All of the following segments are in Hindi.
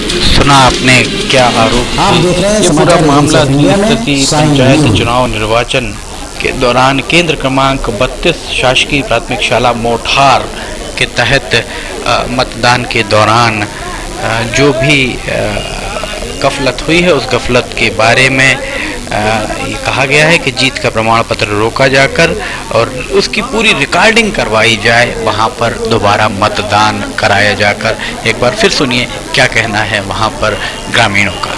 सुना आपने क्या आरोप आप देख रहे हैं ये पूरा समाचार मामला एजेंसी ऑफ इंडिया में तीसरी साइन पंचायत न्यूज। चुनाव निर्वाचन के दौरान केंद्र क्रमांक 32 शासकीय प्राथमिक शाला मोठार के तहत मतदान के दौरान जो भी गफलत हुई है उस गफलत के बारे में ये कहा गया है कि जीत का प्रमाण पत्र रोका जाकर और उसकी पूरी रिकॉर्डिंग करवाई जाए, वहां पर दोबारा मतदान कराया जाकर। एक बार फिर सुनिए क्या कहना है वहां पर ग्रामीणों का।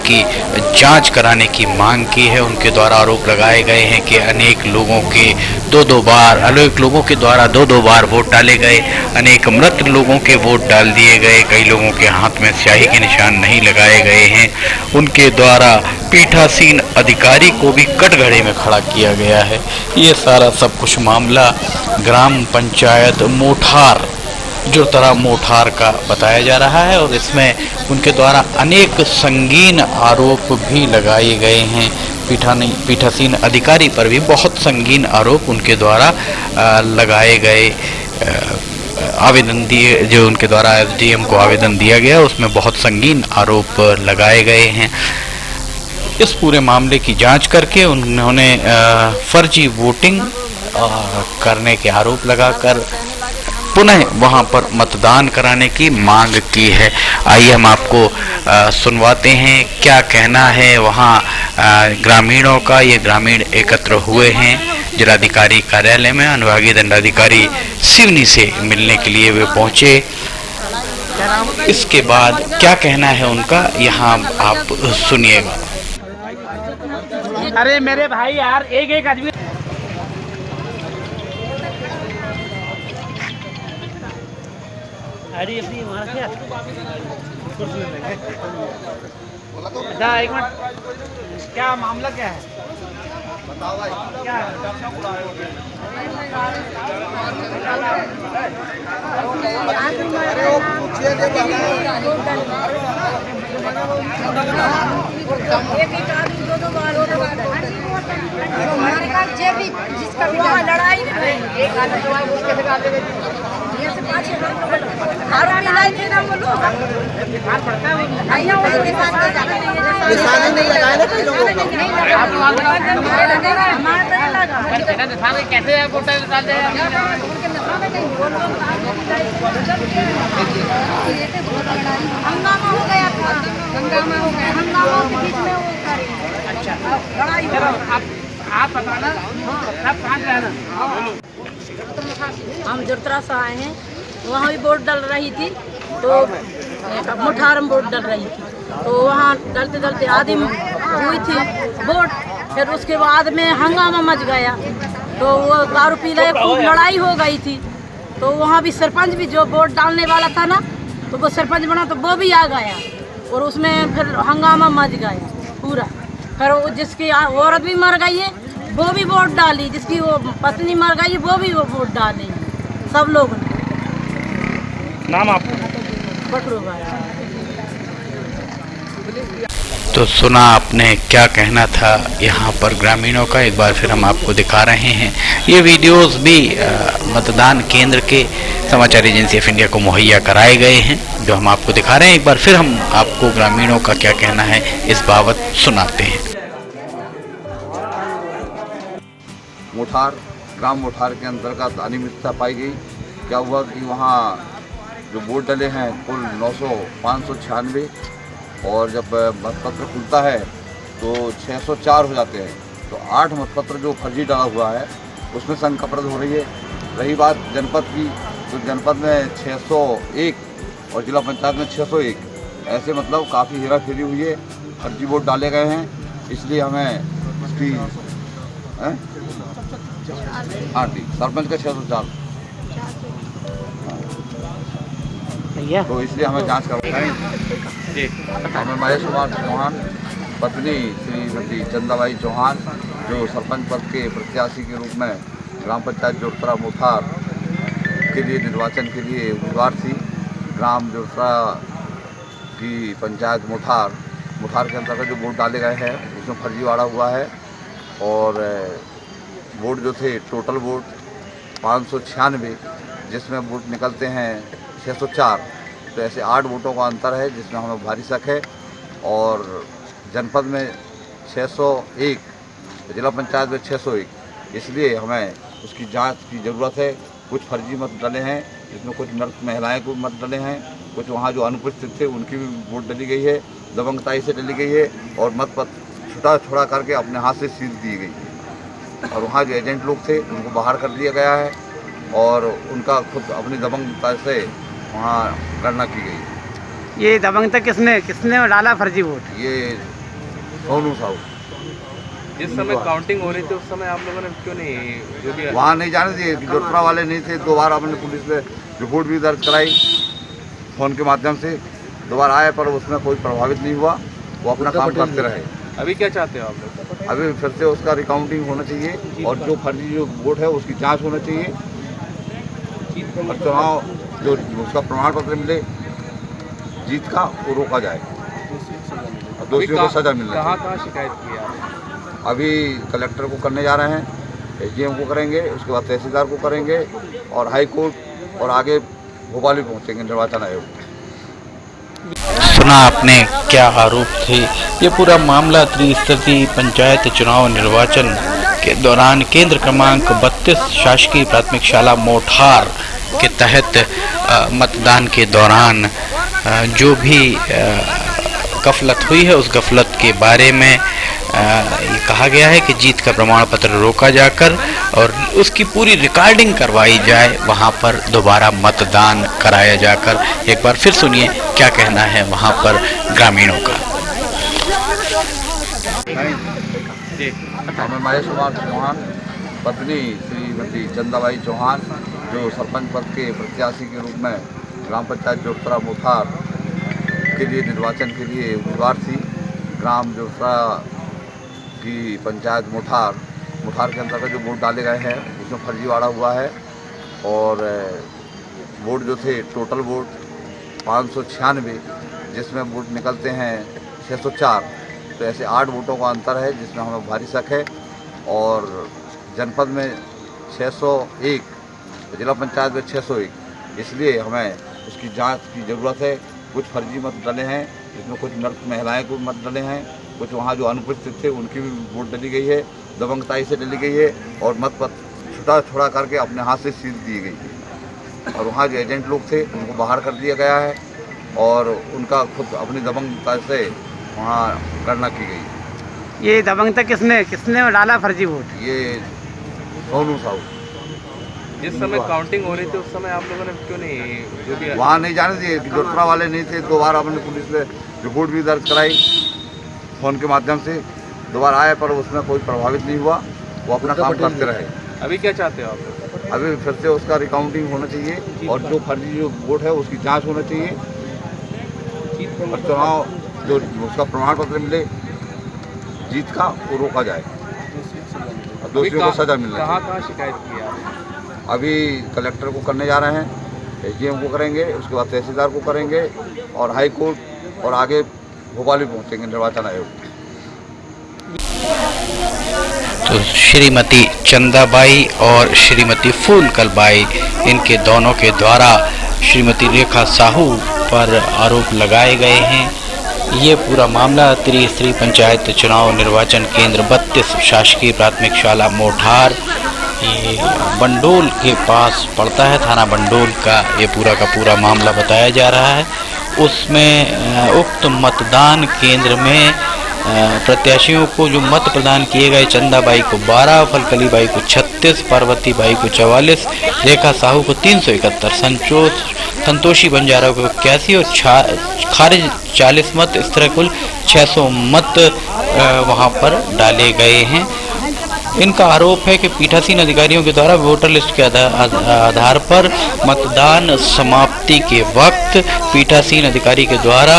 की जांच कराने की मांग की है। उनके द्वारा आरोप लगाए गए हैं कि अनेक लोगों के द्वारा दो बार वोट डाले गए, अनेक मृत लोगों के वोट डाल दिए गए, कई लोगों के हाथ में स्याही के निशान नहीं लगाए गए हैं। उनके द्वारा पीठासीन अधिकारी को भी कटघरे में खड़ा किया गया है। ये सारा सब कुछ मामला ग्राम पंचायत मोठार जुड़तरा मोठार का बताया जा रहा है और इसमें उनके द्वारा अनेक संगीन आरोप भी लगाए गए हैं। पीठासीन अधिकारी पर भी बहुत संगीन आरोप उनके द्वारा लगाए गए। आवेदन दिए जो उनके द्वारा एसडीएम को आवेदन दिया गया उसमें बहुत संगीन आरोप लगाए गए हैं। इस पूरे मामले की जांच करके उन्होंने फर्जी वोटिंग करने के आरोप लगाकर पुनः वहां पर मतदान कराने की मांग की है। आइए हम आपको सुनवाते हैं क्या कहना है वहां ग्रामीणों का। ये ग्रामीण एकत्र हुए हैं जिलाधिकारी कार्यालय में। अनुभागीय दंडाधिकारी सिवनी से मिलने के लिए वे पहुंचे। इसके बाद क्या कहना है उनका यहाँ आप सुनिएगा। अरे मेरे भाई यार एक आदमी एक मिनट, क्या मामला क्या है? बताओ भाई क्या है? जिसका लड़ाई एक कैसे हंगामा हो गया था, हंगामा के बीच में वो करे। अच्छा लड़ाई आप बताना आप कहाँ से आना? हम जुड़तरा से आए हैं। वहाँ भी वोट डल रही थी तो मोठार में वोट डल रही थी तो वहाँ डलते आधी हुई थी वोट। फिर उसके बाद में हंगामा मच गया तो वो दारू पी रहे, खूब लड़ाई हो गई थी। तो वहाँ भी सरपंच भी जो वोट डालने वाला था ना तो वो सरपंच बना तो वो भी आ गया और उसमें फिर हंगामा मच गया पूरा। फिर वो जिसकी औरत भी मर गई है वो भी वोट डाली, जिसकी वो पत्नी मर गई वो भी वो वोट डाली, सब लोग ने। नाम आपका? बकरू भाई। तो सुना आपने क्या कहना था यहाँ पर ग्रामीणों का। एक बार फिर हम आपको दिखा रहे हैं ये वीडियोस भी मतदान केंद्र के समाचार एजेंसी ऑफ इंडिया को मुहैया कराए गए हैं जो हम आपको दिखा रहे हैं। एक बार फिर हम आपको ग्रामीणों का क्या कहना है इस बाबत सुनाते हैं। मोठार ग्राम मोठार के अंतर्गत अनियमितता पाई गई। क्या हुआ कि वहाँ जो वोट डले हैं कुल 596 और जब मतपत्र खुलता है तो 604 हो जाते हैं। तो 8 मतपत्र जो फर्जी डाला हुआ है उसमें संकपरद हो रही है। रही बात जनपद की तो जनपद में 601 और जिला पंचायत में 601 ऐसे मतलब काफ़ी हेराफेरी हुई है, फर्जी वोट डाले गए हैं। इसलिए हमें इसकी सरपंच का 604 तो इसलिए हमें जांच करवाई। हमें महेश कुमार चौहान पत्नी श्रीमती चंदाबाई चौहान जो सरपंच पद के प्रत्याशी के रूप में ग्राम पंचायत जुड़तरा मोठार के लिए निर्वाचन के लिए उम्मीदवार थी। ग्राम जोसरा की पंचायत मुठार के अंतर्गत जो वोट डाले गए हैं उसमें फर्जीवाड़ा हुआ है। और वोट जो थे टोटल वोट 596, जिसमें वोट निकलते हैं 604, तो ऐसे 8 वोटों का अंतर है जिसमें हमें भारी शक है। और जनपद में 601, जिला पंचायत में 601, इसलिए हमें उसकी जांच की ज़रूरत है। कुछ फर्जी मत डले हैं, जिसमें कुछ मृत महिलाएं को मत डले हैं, कुछ वहाँ जो अनुपस्थित थे उनकी भी वोट डली गई है, दबंगताई से डली गई है और मत पत्र छुड़ा करके अपने हाथ से सील दी गई। और वहाँ जो एजेंट लोग थे उनको बाहर कर दिया गया है और उनका खुद अपनी दबंगता से वहाँ गणना की गई। ये दबंगता किसने डाला फर्जी वोट? ये सोनू साहू। जिस समय काउंटिंग हो रही थी उस समय आप लोगों ने क्यों नहीं जो भी वहाँ नहीं जाने दिए, जोधपुरा वाले नहीं थे। 2 बार हमने पुलिस में रिपोर्ट भी दर्ज कराई फ़ोन के माध्यम से, 2 बार आए पर उसमें कोई प्रभावित नहीं हुआ, वो अपना काम करते रहे। अभी क्या चाहते हो आप लोग? अभी फिर से उसका रिकाउंटिंग होना चाहिए और जो फर्जी जो वोट है उसकी जांच होना चाहिए और चुनाव जो उसका प्रमाण पत्र मिले जीत का वो रोका जाए और दोषियों को सजा मिलना चाहिए। कहाँ शिकायत की आप? अभी कलेक्टर को करने जा रहे हैं, एसडीएम को करेंगे, उसके बाद तहसीलदार को करेंगे और हाई कोर्ट और आगे भोपाल भी पहुँचेंगे निर्वाचन आयोग। सुना आपने क्या आरोप थे। ये पूरा मामला त्रिस्तरीय पंचायत चुनाव निर्वाचन के दौरान केंद्र क्रमांक 32 शासकीय प्राथमिक शाला मोठार के तहत मतदान के दौरान जो भी गफलत हुई है उस गफलत के बारे में ये कहा गया है कि जीत का प्रमाण पत्र रोका जाकर और उसकी पूरी रिकॉर्डिंग करवाई जाए, वहां पर दोबारा मतदान कराया जाकर। एक बार फिर सुनिए क्या कहना है वहां पर ग्रामीणों का। मैं महेश कुमार चौहान, पत्नी श्रीमती चंदाबाई चौहान, जो सरपंच पद के प्रत्याशी के रूप में ग्राम पंचायत जोधपुरा मोठार के लिए निर्वाचन के लिए उम्मीदवार थी। ग्राम जोधपुरा की पंचायत मुठार के अंतर्गत जो वोट डाले गए हैं उसमें फर्जीवाड़ा हुआ है। और वोट जो थे टोटल वोट 596, जिसमें वोट निकलते हैं 604, तो ऐसे 8 वोटों का अंतर है जिसमें हमें भारी शक है। और जनपद में 601, जिला पंचायत में 601, इसलिए हमें उसकी जांच की ज़रूरत है। कुछ फर्जी मत डले हैं, जिसमें कुछ मृत महिलाएं को मत डले हैं, कुछ वहाँ जो अनुपस्थित थे उनकी भी वोट डली गई है, दबंगताई से डली गई है और मत पत्र छुड़ा करके अपने हाथ से सील दी गई। और वहाँ जो एजेंट लोग थे उनको बाहर कर दिया गया है और उनका खुद अपनी दबंगता से वहाँ गणना की गई। ये दबंगता किसने डाला फर्जी वोट? ये सोनू साहू। जिस समय काउंटिंग हो रही थी उस समय आप लोगों ने क्यों नहीं जो भी वहाँ नहीं जाने दिए, जोधपुरा वाले नहीं थे। 2 बार हमने पुलिस में रिपोर्ट भी दर्ज कराई फ़ोन के माध्यम से, 2 बार आए पर उसमें कोई प्रभावित नहीं हुआ, वो अपना काम करते रहे। अभी क्या चाहते हो आप लोग? अभी फिर से उसका रिकाउंटिंग होना चाहिए और जो फर्जी जो वोट है उसकी जांच होना चाहिए और चुनाव जो उसका प्रमाण पत्र मिले जीत का वो रोका जाए और दोषियों को सजा मिलना चाहिए। कहाँ शिकायत की आप? अभी कलेक्टर को करने जा रहे हैं, एसडीएम को करेंगे, उसके बाद तहसीलदार को करेंगे और हाई कोर्ट और आगे भोपाल भी पहुँचेंगे निर्वाचन आयोग। तो श्रीमती चंदाबाई और श्रीमती फूलकलबाई, इनके दोनों के द्वारा श्रीमती रेखा साहू पर आरोप लगाए गए हैं। ये पूरा मामला त्रिस्तरीय पंचायत चुनाव निर्वाचन केंद्र 32 शासकीय प्राथमिक शाला मोठार, ये बंडोल के पास पड़ता है, थाना बंडोल का ये पूरा मामला बताया जा रहा है। उसमें उक्त मतदान केंद्र में प्रत्याशियों को जो मत प्रदान किए गए, चंदाबाई को 12, फलकलीबाई को 36, पार्वती बाई को 44, रेखा साहू को 371, संतोषी बंजारा को 81 और खारिज 40 मत, इस तरह कुल 600 मत वहां पर डाले गए हैं। इनका आरोप है कि पीठासीन अधिकारियों के द्वारा वोटर लिस्ट के आधार पर मतदान समाप्ति के वक्त पीठासीन अधिकारी के द्वारा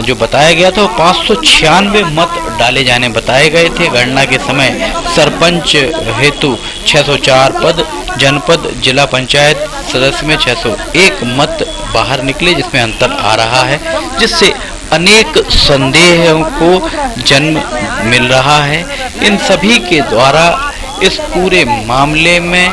जो बताया गया था वो 596 मत डाले जाने बताए गए थे। गणना के समय सरपंच हेतु 604 पद, जनपद, जिला पंचायत सदस्य में 601 मत बाहर निकले, जिसमें अंतर आ रहा है, जिससे अनेक संदेहों को जन्म मिल रहा है। इन सभी के द्वारा इस पूरे मामले में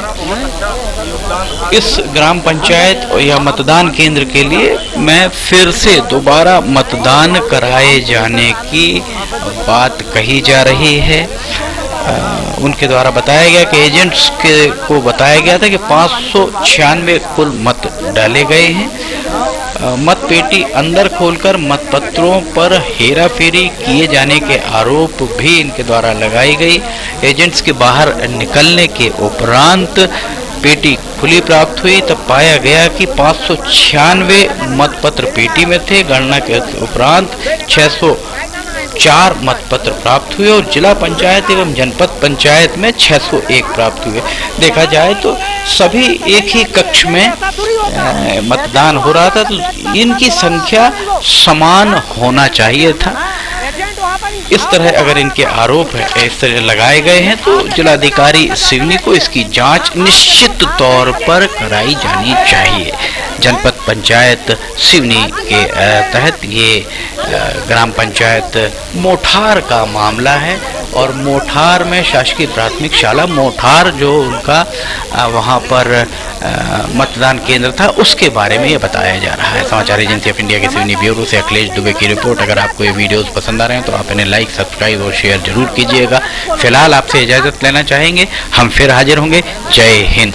इस ग्राम पंचायत या मतदान केंद्र के लिए मैं फिर से दोबारा मतदान कराए जाने की बात कही जा रही है। उनके द्वारा बताया गया कि एजेंट्स को बताया गया था कि 596 कुल मत डाले गए हैं। मत पेटी अंदर खोलकर मतपत्रों पर हेराफेरी किए जाने के आरोप भी इनके द्वारा लगाई गई। एजेंट्स के बाहर निकलने के उपरांत पेटी खुली प्राप्त हुई, तब पाया गया कि 596 मतपत्र पेटी में थे। गणना के उपरांत 604 मतपत्र प्राप्त हुए और जिला पंचायत एवं जनपद पंचायत में 601 प्राप्त हुए। देखा जाए तो सभी एक ही कक्ष में मतदान हो रहा था, तो इनकी संख्या समान होना चाहिए था। इस तरह अगर इनके आरोप इस तरह लगाए गए हैं तो जिलाधिकारी सिवनी को इसकी जांच निश्चित तौर पर कराई जानी चाहिए। जनपद पंचायत सिवनी के तहत ये ग्राम पंचायत मोठार का मामला है और मोठार में शासकीय प्राथमिक शाला मोठार जो उनका वहाँ पर मतदान केंद्र था, उसके बारे में ये बताया जा रहा है। समाचार एजेंसी ऑफ इंडिया के सिवनी ब्यूरो से अखिलेश दुबे की रिपोर्ट। अगर आपको ये वीडियोस पसंद आ रहे हैं तो आप इन्हें लाइक, सब्सक्राइब और शेयर जरूर कीजिएगा। फिलहाल आपसे इजाज़त लेना चाहेंगे, हम फिर हाजिर होंगे। जय हिंद।